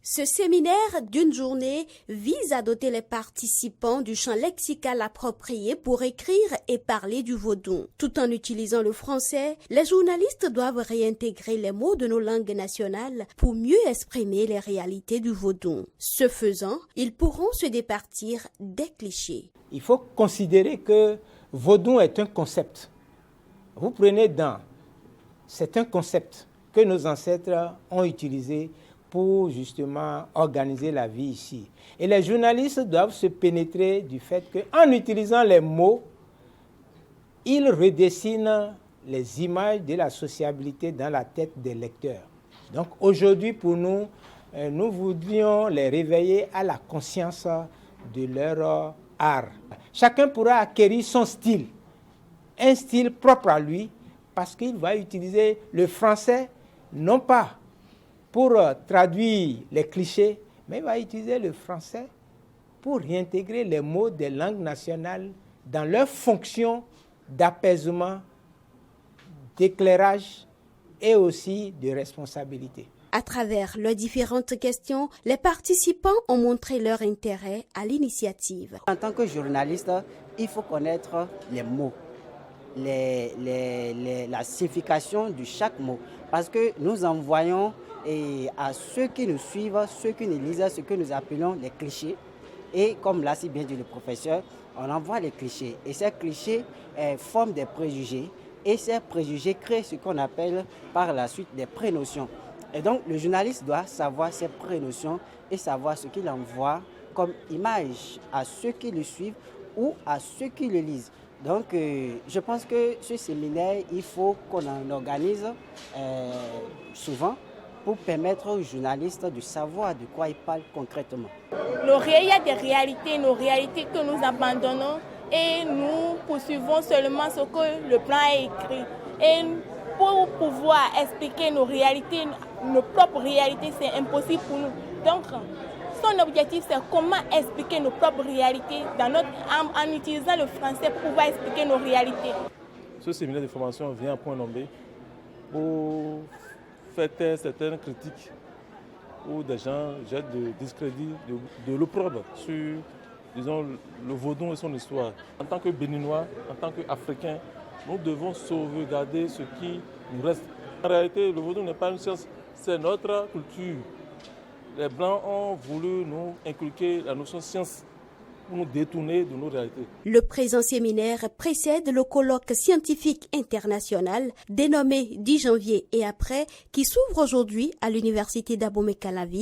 Ce séminaire d'une journée vise à doter les participants du champ lexical approprié pour écrire et parler du vaudou. Tout en utilisant le français, les journalistes doivent réintégrer les mots de nos langues nationales pour mieux exprimer les réalités du vaudou. Ce faisant, ils pourront se départir des clichés. Il faut considérer que vaudou est un concept. Vous prenez c'est un concept que nos ancêtres ont utilisé pour justement organiser la vie ici. Et les journalistes doivent se pénétrer du fait qu'en utilisant les mots, ils redessinent les images de la sociabilité dans la tête des lecteurs. Donc aujourd'hui, pour nous, nous voudrions les réveiller à la conscience de leur art. Chacun pourra acquérir son style, un style propre à lui, parce qu'il va utiliser le français, non pas pour traduire les clichés, mais il va utiliser le français pour réintégrer les mots des langues nationales dans leur fonction d'apaisement, d'éclairage et aussi de responsabilité. À travers leurs différentes questions, les participants ont montré leur intérêt à l'initiative. En tant que journaliste, il faut connaître les mots, la signification de chaque mot, parce que nous envoyons à ceux qui nous suivent, ceux qui nous lisent, ce que nous appelons les clichés. Et comme l'a si bien dit le professeur, on envoie les clichés. Et ces clichés forment des préjugés. Et ces préjugés créent ce qu'on appelle par la suite des prénotions. Et donc le journaliste doit savoir ces prénotions et savoir ce qu'il envoie comme image à ceux qui le suivent ou à ceux qui le lisent. Donc je pense que ce séminaire, il faut qu'on en organise souvent, pour permettre aux journalistes de savoir de quoi ils parlent concrètement. Il y a des réalités, nos réalités que nous abandonnons et nous poursuivons seulement ce que le plan a écrit. Et pour pouvoir expliquer nos réalités, nos propres réalités, c'est impossible pour nous. Donc, son objectif, c'est comment expliquer nos propres réalités en utilisant le français pour pouvoir expliquer nos réalités. Ce séminaire de formation vient à point nommé pour faire certaines critiques où des gens jettent de discrédit, de l'opprobre sur, disons, le vaudou et son histoire. En tant que Béninois, en tant qu'Africains, nous devons sauvegarder ce qui nous reste. En réalité, le vaudou n'est pas une science, c'est notre culture. Les Blancs ont voulu nous inculquer la notion de science pour nous détourner de nos réalités. Le présent séminaire précède le colloque scientifique international dénommé 10 janvier et après qui s'ouvre aujourd'hui à l'université d'Abomey-Calavi.